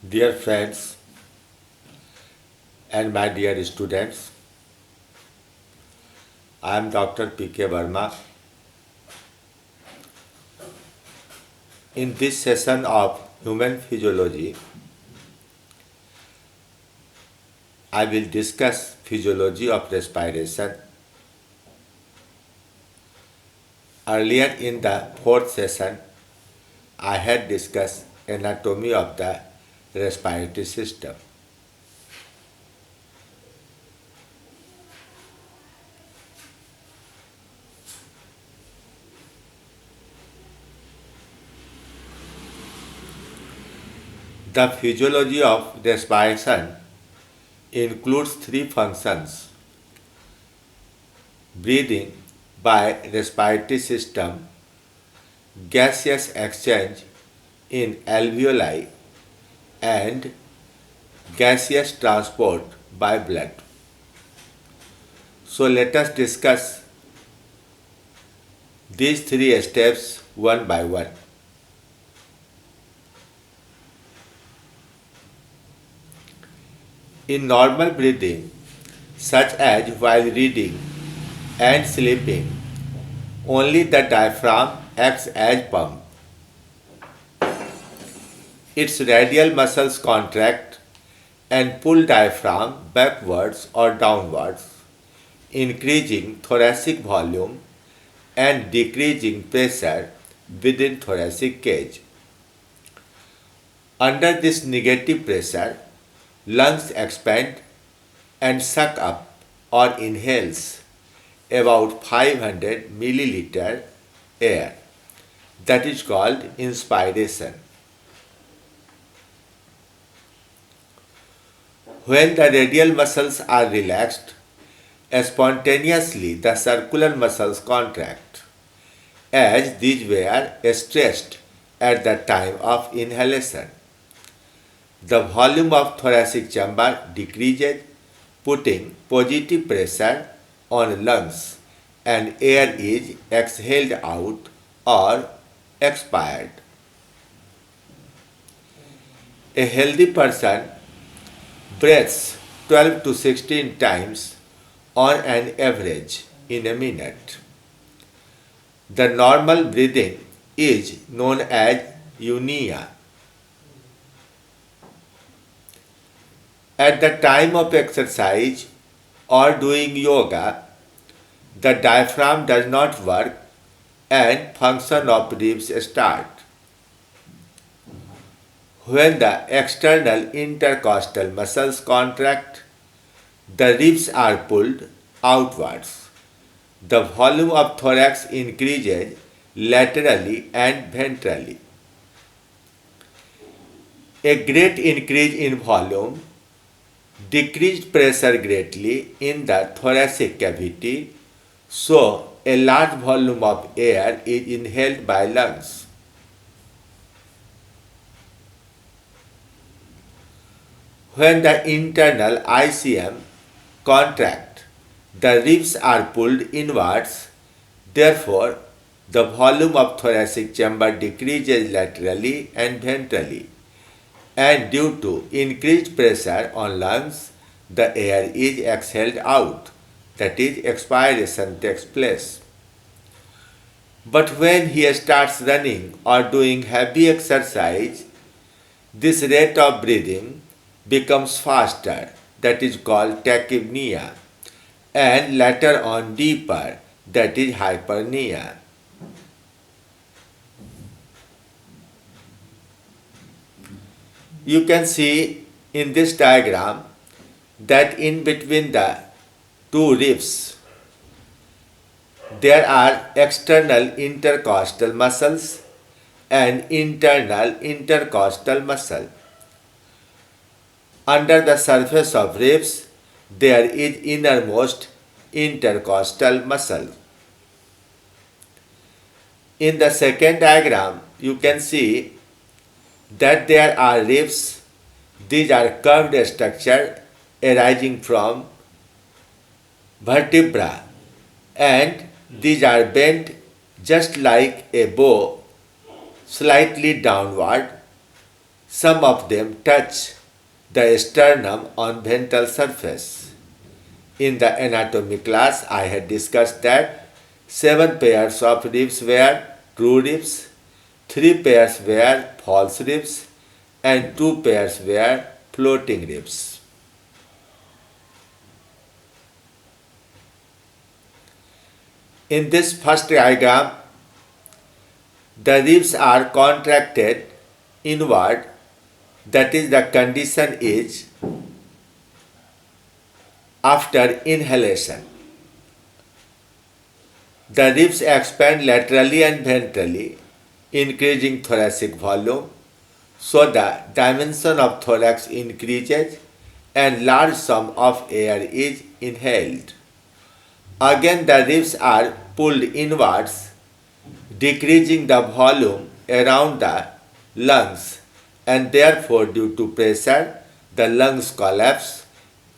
Dear friends and my dear students, I am Dr. P.K. Verma. In this session of Human Physiology, I will discuss physiology of respiration. Earlier in the fourth session, I had discussed anatomy of the respiratory system. The physiology of respiration includes three functions: breathing by respiratory system, gaseous exchange in alveoli, and gaseous transport by blood. So let us discuss these three steps one by one. In normal breathing, such as while reading and sleeping, only the diaphragm acts as pump. Its radial muscles contract and pull diaphragm backwards or downwards, increasing thoracic volume and decreasing pressure within thoracic cage. Under this negative pressure, lungs expand and suck up or inhales about 500 milliliter air. That is called inspiration. When the radial muscles are relaxed, spontaneously the circular muscles contract, as these were stressed at the time of inhalation. The volume of thoracic chamber decreases, putting positive pressure on lungs, and air is exhaled out or expired. A healthy person breathes 12 to 16 times on an average in a minute. The normal breathing is known as eunia. At the time of exercise or doing yoga, the diaphragm does not work and function of ribs start. When the external intercostal muscles contract, the ribs are pulled outwards. The volume of thorax increases laterally and ventrally. A great increase in volume decreased pressure greatly in the thoracic cavity, so a large volume of air is inhaled by lungs. When the internal ICM contract, the ribs are pulled inwards, therefore the volume of thoracic chamber decreases laterally and ventrally, and due to increased pressure on lungs, the air is exhaled out, that is, expiration takes place. But when he starts running or doing heavy exercise, this rate of breathing becomes faster, that is called tachypnea, and later on deeper, that is hyperpnea. You can see in this diagram that in between the two ribs there are external intercostal muscles and internal intercostal muscle. Under the surface of ribs there is innermost intercostal muscle. In the second diagram you can see that there are ribs. These are curved structure arising from vertebra, and these are bent just like a bow, slightly downward, Some of them touch the sternum on ventral surface. In the anatomy class, I had discussed that 7 pairs of ribs were true ribs, 3 pairs were false ribs, and 2 pairs were floating ribs. In this first diagram, the ribs are contracted inward, that is, the condition is after inhalation. The ribs expand laterally and ventrally, increasing thoracic volume, so the dimension of thorax increases and large sum of air is inhaled. Again, the ribs are pulled inwards, decreasing the volume around the lungs, and therefore due to pressure, the lungs collapse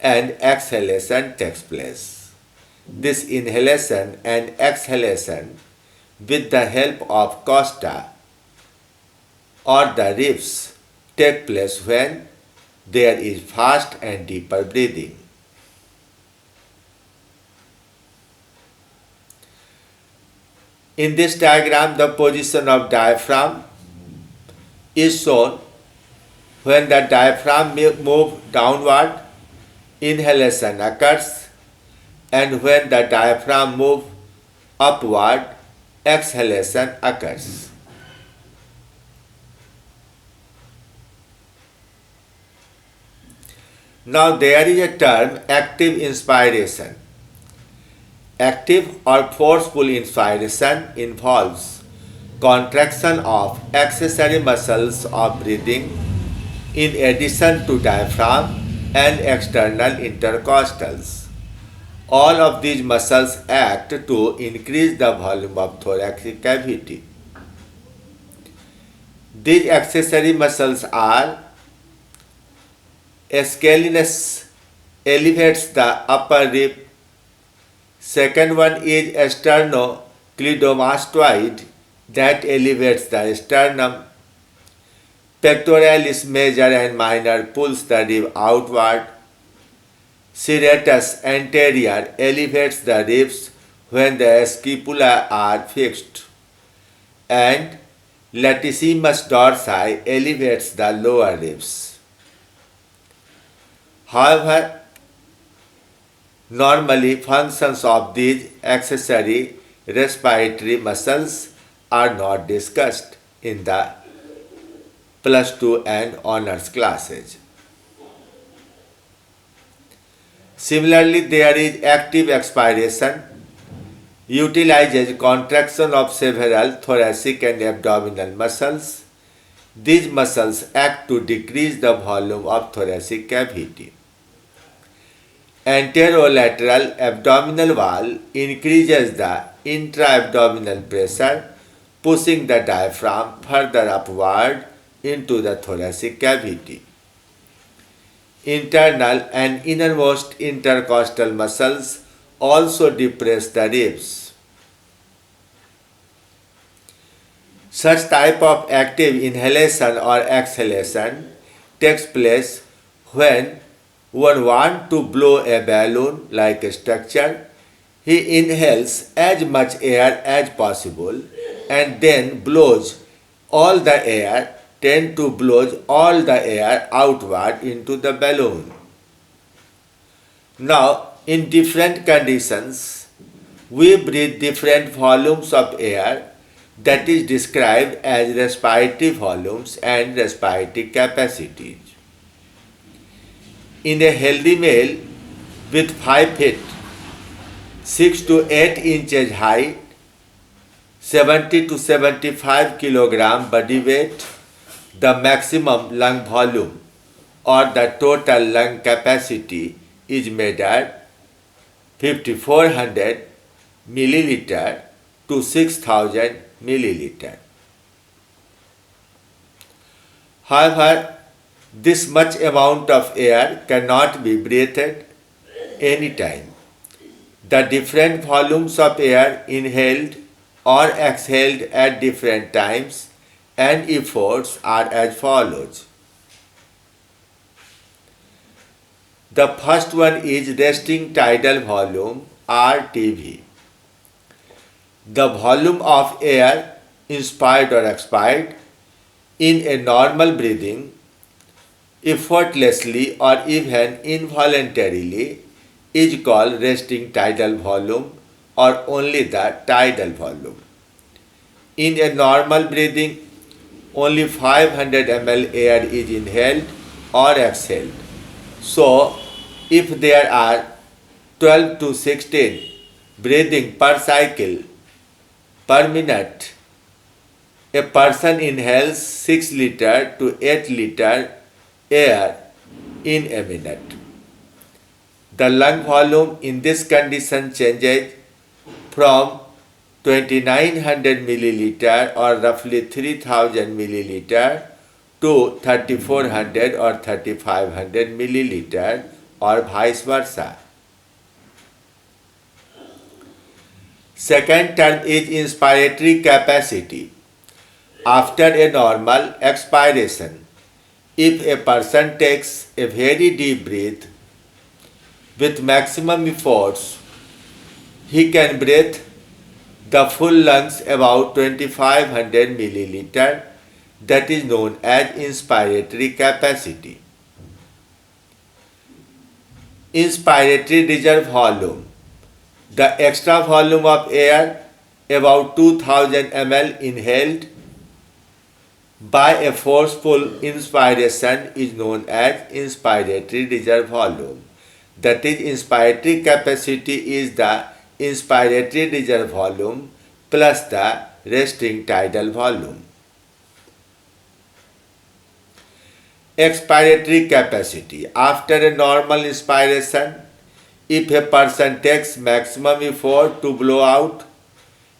and exhalation takes place. This inhalation and exhalation with the help of costa or the ribs take place when there is fast and deeper breathing. In this diagram, the position of diaphragm is shown. When the diaphragm moves downward, inhalation occurs, and when the diaphragm moves upward, exhalation occurs. Now there is a term, active inspiration. Active or forceful inspiration involves contraction of accessory muscles of breathing in addition to diaphragm and external intercostals. All of these muscles act to increase the volume of thoracic cavity. These accessory muscles are scalenus, elevates the upper rib. Second one is sternocleidomastoid, that elevates the sternum. Pectoralis major and minor pulls the rib outward. Serratus anterior elevates the ribs when the scapula are fixed. And latissimus dorsi elevates the lower ribs. However, normally functions of these accessory respiratory muscles are not discussed in the plus 2 and honors classes. Similarly, there is active expiration, utilizes contraction of several thoracic and abdominal muscles. These muscles act to decrease the volume of thoracic cavity. Anterolateral abdominal wall increases the intra-abdominal pressure, pushing the diaphragm further upward into the thoracic cavity. Internal and innermost intercostal muscles also depress the ribs. Such type of active inhalation or exhalation takes place when one wants to blow a balloon like a structure. He inhales as much air as possible and then blows all the air, tend to blow all the air outward into the balloon. Now, in different conditions, we breathe different volumes of air, that is described as respiratory volumes and respiratory capacities. In a healthy male with 5 feet, 6 to 8 inches height, 70 to 75 kilogram body weight, the maximum lung volume or the total lung capacity is measured 5400 milliliter to 6000 milliliter. However, this much amount of air cannot be breathed anytime. The different volumes of air inhaled or exhaled at different times and efforts are as follows. The first one is resting tidal volume RTV. The volume of air inspired or expired in a normal breathing effortlessly or even involuntarily is called resting tidal volume or only the tidal volume. In a normal breathing, only 500 ml air is inhaled or exhaled. So, if there are 12 to 16 breathing per cycle per minute, a person inhales 6 liter to 8 liter air in a minute. The lung volume in this condition changes from 2900 milliliter or roughly 3000 milliliter to 3400 or 3500 milliliter or vice versa. Second term is inspiratory capacity. After a normal expiration, if a person takes a very deep breath with maximum efforts, he can breathe the full lungs about 2500 milliliter, that is known as inspiratory capacity. Inspiratory reserve volume. The extra volume of air about 2000 ml inhaled by a forceful inspiration is known as inspiratory reserve volume. That is, inspiratory capacity is the inspiratory reserve volume plus the resting tidal volume. Expiratory capacity. After a normal inspiration, if a person takes maximum effort to blow out,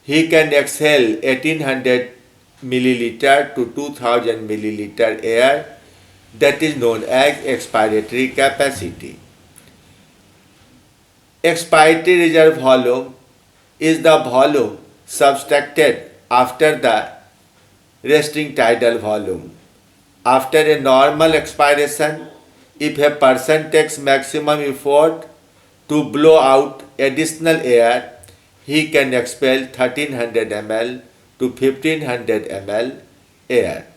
he can exhale 1800 milliliter to 2000 milliliter air, that is known as expiratory capacity. Expiratory reserve volume is the volume subtracted after the resting tidal volume. After a normal expiration, if a person takes maximum effort to blow out additional air, he can expel 1300 ml to 1500 ml air.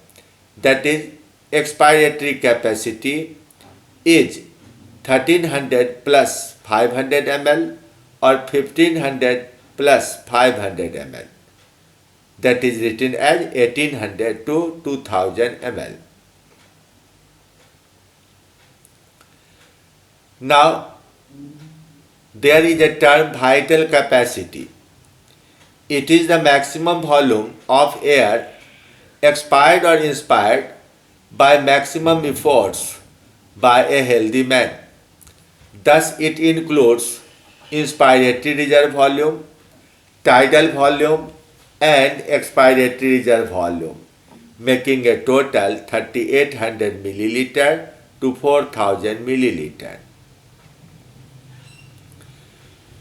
That is, expiratory capacity is 1300 plus 500 ml or 1500 plus 500 ml. That is written as 1800 to 2000 ml. Now, there is a term vital capacity. It is the maximum volume of air expired or inspired by maximum efforts by a healthy man. Thus, it includes inspiratory reserve volume, tidal volume, and expiratory reserve volume, making a total 3800 milliliter to 4000 milliliter.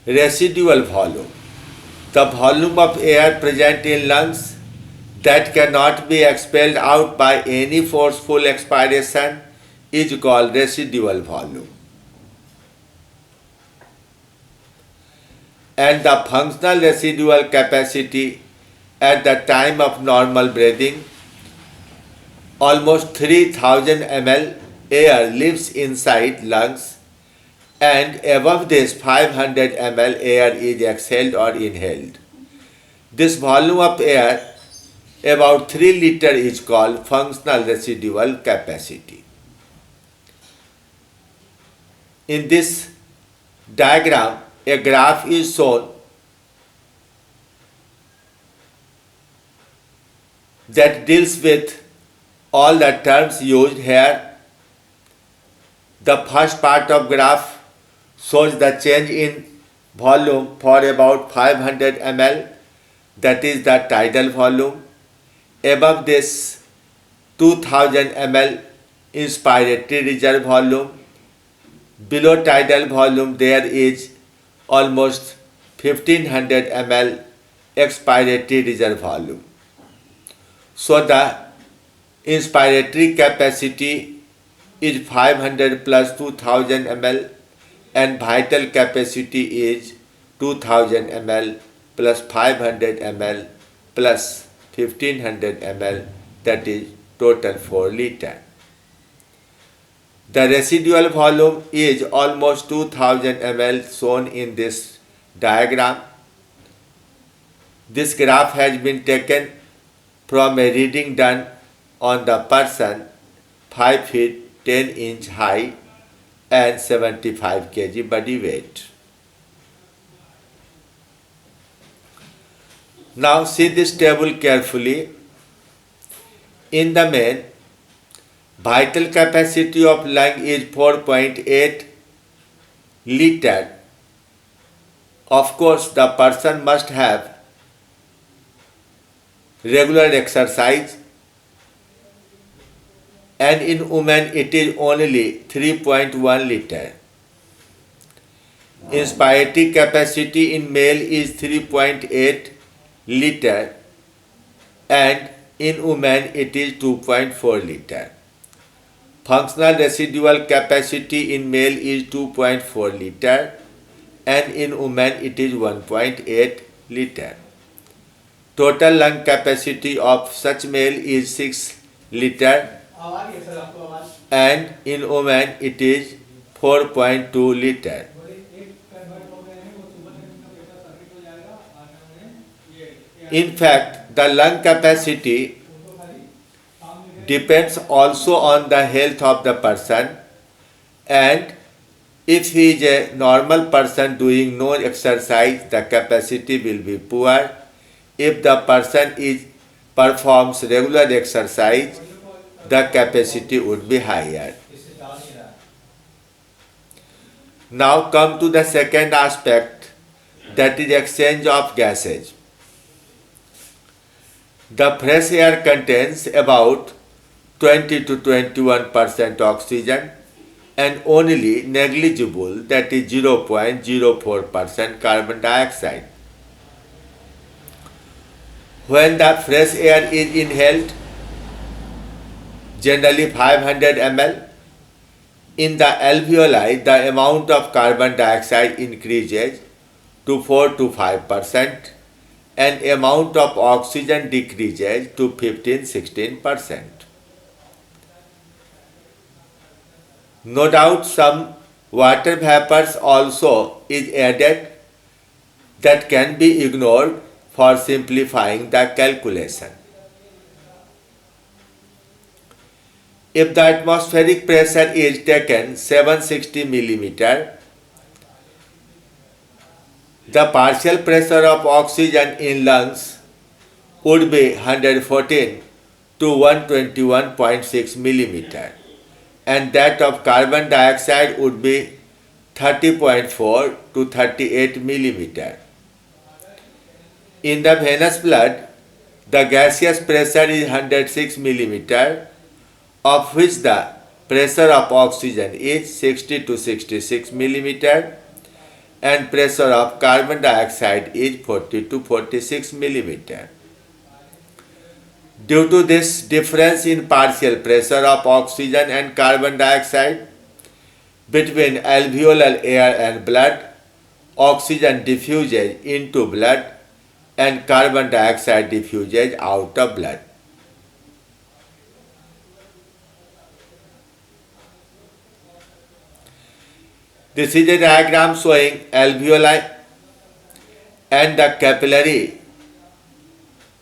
Residual volume. The volume of air present in lungs that cannot be expelled out by any forceful expiration is called residual volume. And the functional residual capacity at the time of normal breathing, almost 3000 ml air lives inside lungs, and above this 500 ml air is exhaled or inhaled. This volume of air, about 3 liter, is called functional residual capacity. In this diagram, a graph is shown that deals with all the terms used here. The first part of graph shows the change in volume for about 500 ml, that is the tidal volume. Above this 2000 ml inspiratory reserve volume. Below tidal volume there is almost 1500 ml expiratory reserve volume. So the inspiratory capacity is 500 plus 2000 ml and vital capacity is 2000 ml plus 500 ml plus 1500 ml, that is total 4 liter. The residual volume is almost 2000 ml shown in this diagram. This graph has been taken from a reading done on the person 5 feet 10 inch high and 75 kg body weight. Now see this table carefully. In the main, vital capacity of lung is 4.8 liter. Of course, the person must have regular exercise, and in women it is only 3.1 liter. Inspiratory capacity in male is 3.8 liter and in women it is 2.4 liter. Functional residual capacity in male is 2.4 liter and in women it is 1.8 liter. Total lung capacity of such male is 6 liter and in women it is 4.2 liter. In fact, the lung capacity depends also on the health of the person, and if he is a normal person doing no exercise, the capacity will be poor. If the person performs regular exercise, the capacity would be higher. Now come to the second aspect, that is exchange of gases. The fresh air contains about 20 to 21% oxygen and only negligible, that is 0.04% carbon dioxide. When the fresh air is inhaled, generally 500 ml, in the alveoli the amount of carbon dioxide increases to 4 to 5% and amount of oxygen decreases to 15-16%. No doubt some water vapors also is added that can be ignored for simplifying the calculation. If the atmospheric pressure is taken 760 millimeter, the partial pressure of oxygen in lungs would be 114 to 121.6 millimeter and that of carbon dioxide would be 30.4 to 38 millimeter. In the venous blood, the gaseous pressure is 106 millimeter, of which the pressure of oxygen is 60 to 66 millimeter and pressure of carbon dioxide is 40 to 46 millimeter. Due to this difference in partial pressure of oxygen and carbon dioxide between alveolar air and blood, oxygen diffuses into blood and carbon dioxide diffuses out of blood. This is a diagram showing alveoli and the capillary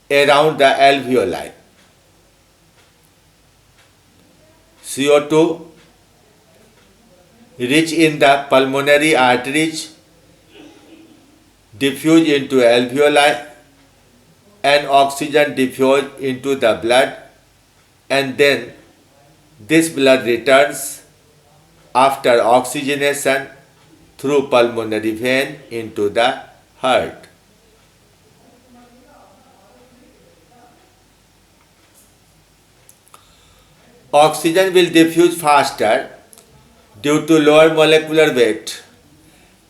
around the alveoli. CO2 rich in the pulmonary arteries diffuse into alveoli and oxygen diffuse into the blood, and then this blood returns after oxygenation through pulmonary vein into the heart. Oxygen will diffuse faster due to lower molecular weight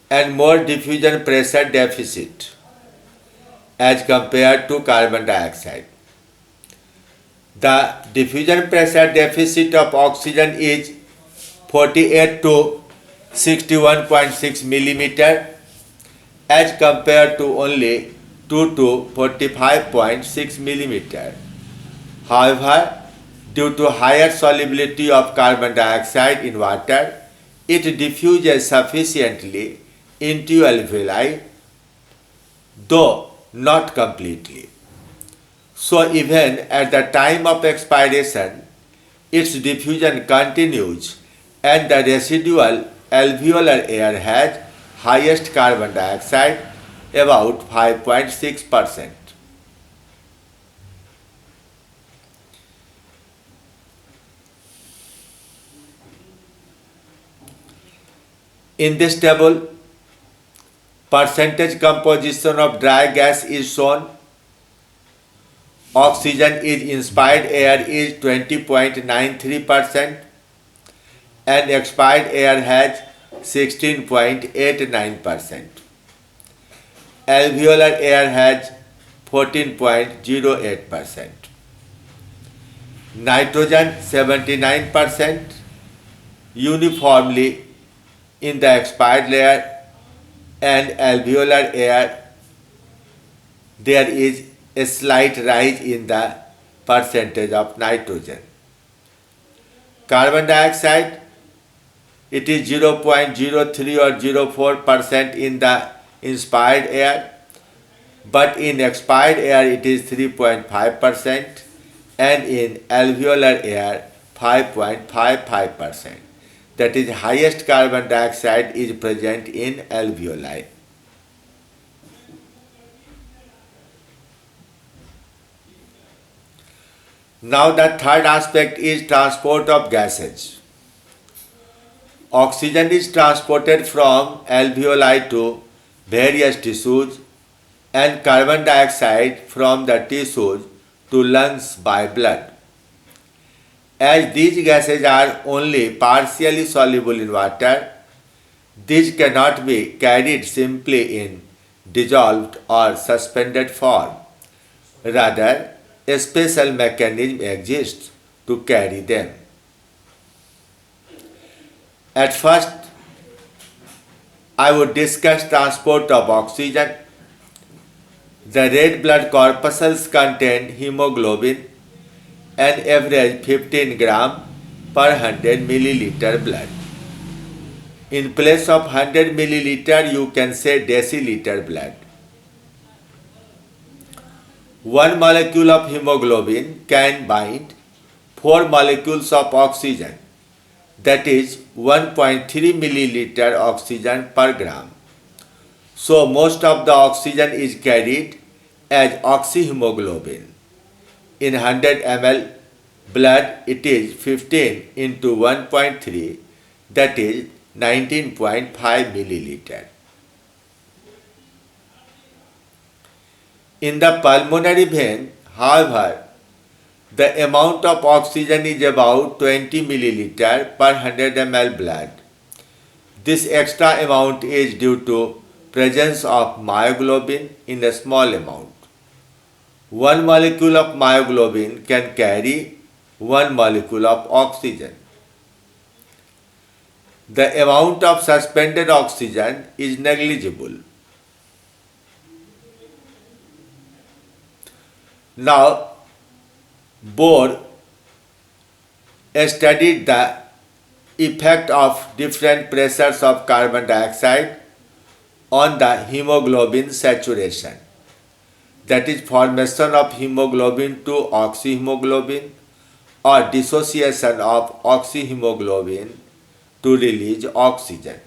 and more diffusion pressure deficit as compared to carbon dioxide. The diffusion pressure deficit of oxygen is 48 to 61.6 millimeter as compared to only 2 to 45.6 millimeter. However, due to higher solubility of carbon dioxide in water, it diffuses sufficiently into alveoli, though not completely. So even at the time of expiration, its diffusion continues and the residual alveolar air has highest carbon dioxide, about 5.6%. In this table, percentage composition of dry gas is shown. Oxygen is inspired air is 20.93% and expired air has 16.89%. Alveolar air has 14.08%. Nitrogen 79% uniformly in the expired layer, and alveolar air there is a slight rise in the percentage of nitrogen. Carbon dioxide, it is 0.03 or 0.04% in the inspired air, but in expired air it is 3.5% and in alveolar air 5.55%. That is, highest carbon dioxide is present in alveoli. Now the third aspect is transport of gases. Oxygen is transported from alveoli to various tissues and carbon dioxide from the tissues to lungs by blood. As these gases are only partially soluble in water, these cannot be carried simply in dissolved or suspended form. Rather, a special mechanism exists to carry them. At first, I would discuss transport of oxygen. The red blood corpuscles contain hemoglobin and average 15 gram per 100 milliliter blood. In place of 100 milliliter, you can say deciliter blood. One molecule of hemoglobin can bind 4 molecules of oxygen, that is 1.3 milliliter oxygen per gram. So most of the oxygen is carried as oxyhemoglobin. In 100 ml blood, it is 15 into 1.3, that is 19.5 milliliter. In the pulmonary vein, however, the amount of oxygen is about 20 milliliter per 100 ml blood. This extra amount is due to presence of myoglobin in a small amount. One molecule of myoglobin can carry 1 molecule of oxygen. The amount of suspended oxygen is negligible. Now, Bohr studied the effect of different pressures of carbon dioxide on the hemoglobin saturation, that is formation of hemoglobin to oxyhemoglobin or dissociation of oxyhemoglobin to release oxygen.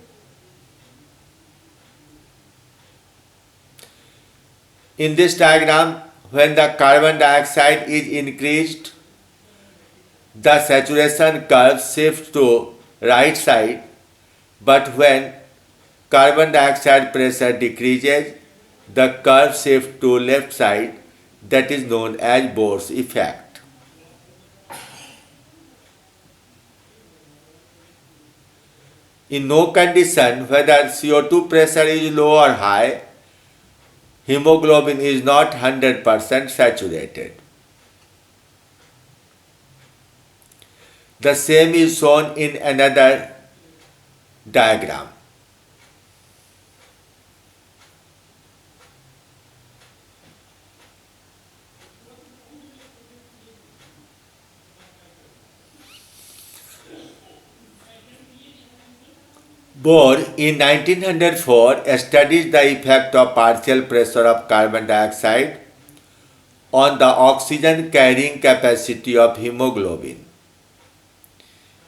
In this diagram, when the carbon dioxide is increased, the saturation curve shifts to right side, but when carbon dioxide pressure decreases, the curve shifts to left side, that is known as Bohr's effect. In no condition, whether CO2 pressure is low or high, hemoglobin is not 100% saturated. The same is shown in another diagram. Bohr in 1904 studied the effect of partial pressure of carbon dioxide on the oxygen carrying capacity of hemoglobin.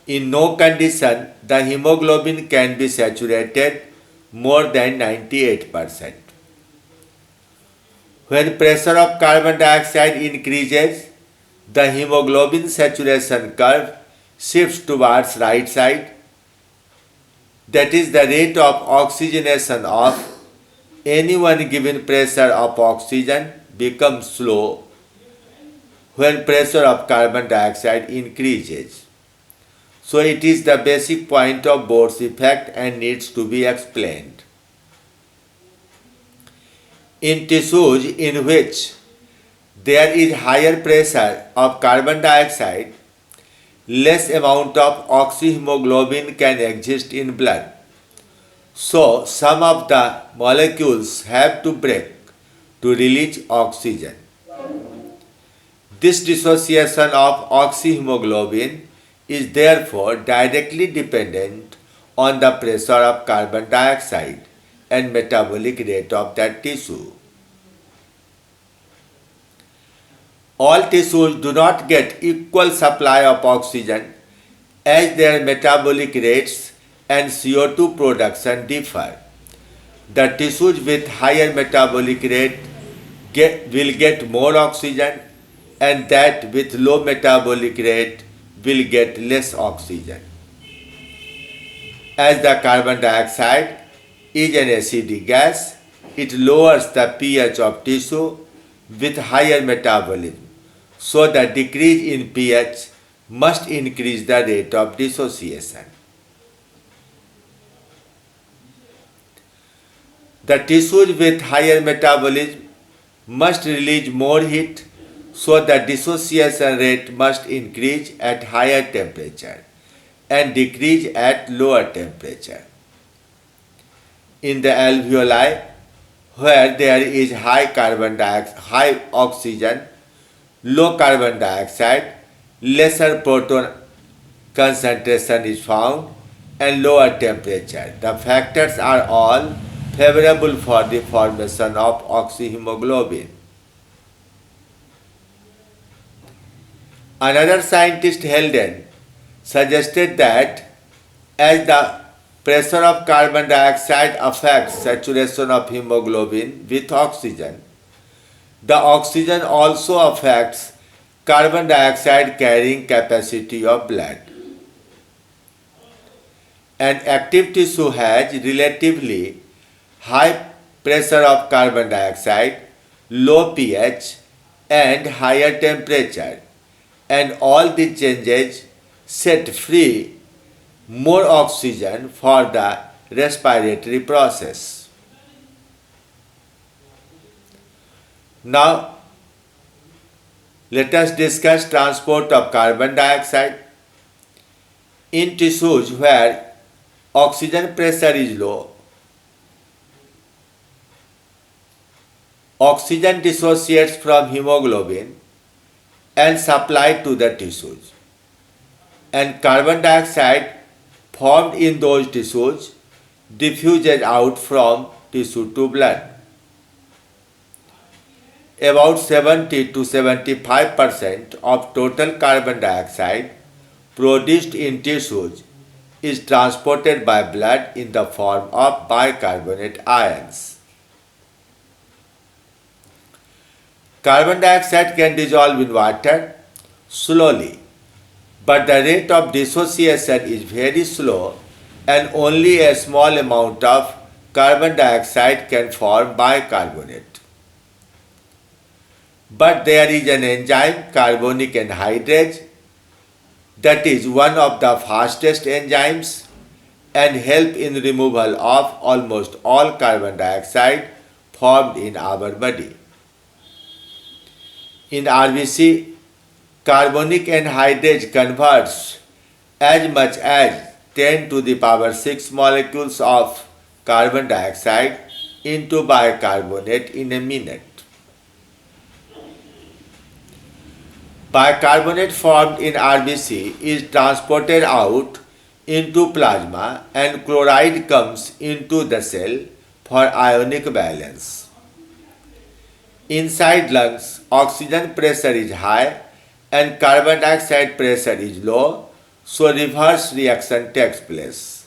In no condition the hemoglobin can be saturated more than 98%. When pressure of carbon dioxide increases, the hemoglobin saturation curve shifts towards right side. That is, the rate of oxygenation of any one given pressure of oxygen becomes slow when pressure of carbon dioxide increases. So it is the basic point of Bohr's effect and needs to be explained. In tissues in which there is higher pressure of carbon dioxide, less amount of oxyhemoglobin can exist in blood. So some of the molecules have to break to release oxygen. This dissociation of oxyhemoglobin is therefore directly dependent on the pressure of carbon dioxide and metabolic rate of that tissue. All tissues do not get equal supply of oxygen as their metabolic rates and CO2 production differ. The tissues with higher metabolic rate will get more oxygen, and that with low metabolic rate will get less oxygen. As the carbon dioxide is an acidic gas, it lowers the pH of tissue with higher metabolism. So the decrease in pH must increase the rate of dissociation. The tissues with higher metabolism must release more heat, so the dissociation rate must increase at higher temperature and decrease at lower temperature. In the alveoli, where there is high oxygen, low carbon dioxide, lesser proton concentration is found, and lower temperature. The factors are all favorable for the formation of oxyhemoglobin. Another scientist, Helden, suggested that as the pressure of carbon dioxide affects saturation of hemoglobin with oxygen, the oxygen also affects carbon dioxide carrying capacity of blood. An active tissue has relatively high pressure of carbon dioxide, low pH, and higher temperature, and all the changes set free more oxygen for the respiratory process. Now, let us discuss transport of carbon dioxide. In tissues where oxygen pressure is low, oxygen dissociates from hemoglobin and supplied to the tissues, and carbon dioxide formed in those tissues diffuses out from tissue to blood. About 70 to 75% of total carbon dioxide produced in tissues is transported by blood in the form of bicarbonate ions. Carbon dioxide can dissolve in water slowly, but the rate of dissociation is very slow and only a small amount of carbon dioxide can form bicarbonate. But there is an enzyme, carbonic anhydrase, that is one of the fastest enzymes and help in removal of almost all carbon dioxide formed in our body. In RBC, carbonic anhydrase converts as much as 10 to the power 6 molecules of carbon dioxide into bicarbonate in a minute. Bicarbonate formed in RBC is transported out into plasma and chloride comes into the cell for ionic balance. Inside lungs, oxygen pressure is high and carbon dioxide pressure is low, so reverse reaction takes place.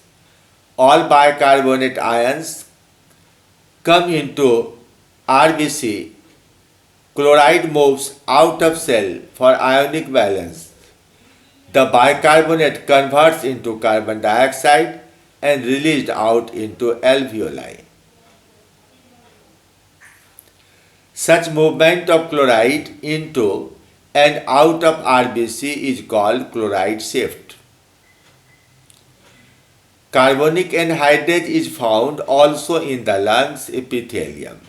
All bicarbonate ions come into RBC, chloride moves out of cell for ionic balance. The bicarbonate converts into carbon dioxide and released out into alveoli. Such movement of chloride into and out of RBC is called chloride shift. Carbonic anhydrase is found also in the lungs epithelium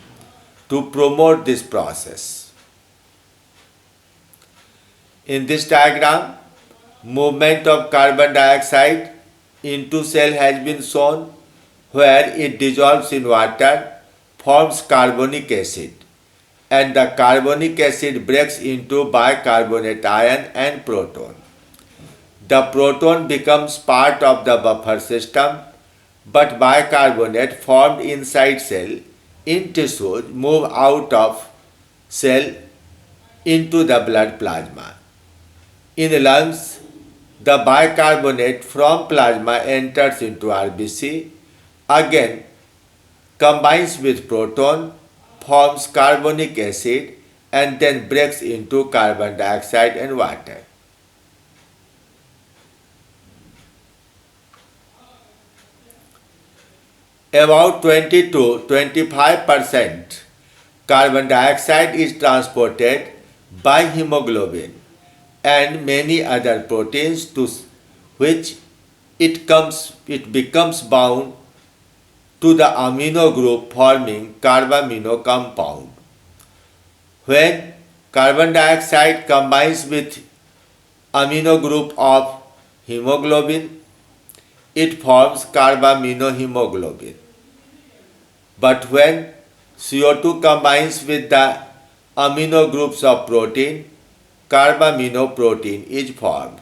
to promote this process. In this diagram, movement of carbon dioxide into cell has been shown, where it dissolves in water, forms carbonic acid, and the carbonic acid breaks into bicarbonate ion and proton. The proton becomes part of the buffer system, but bicarbonate formed inside cell in tissues move out of cell into the blood plasma. In lungs, the bicarbonate from plasma enters into RBC, again combines with proton, forms carbonic acid, and then breaks into carbon dioxide and water. About 20 to 25% carbon dioxide is transported by hemoglobin and many other proteins to which it becomes bound to the amino group forming carbamino compound. When carbon dioxide combines with amino group of hemoglobin, it forms carbaminohemoglobin. But when CO2 combines with the amino groups of protein, carbaminoprotein is formed.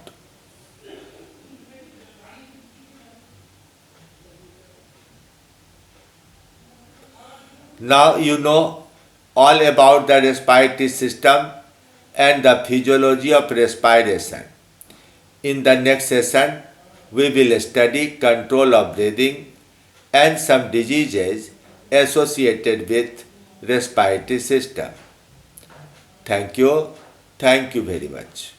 Now you know all about the respiratory system and the physiology of respiration. In the next session, we will study control of breathing and some diseases associated with respiratory system. Thank you very much.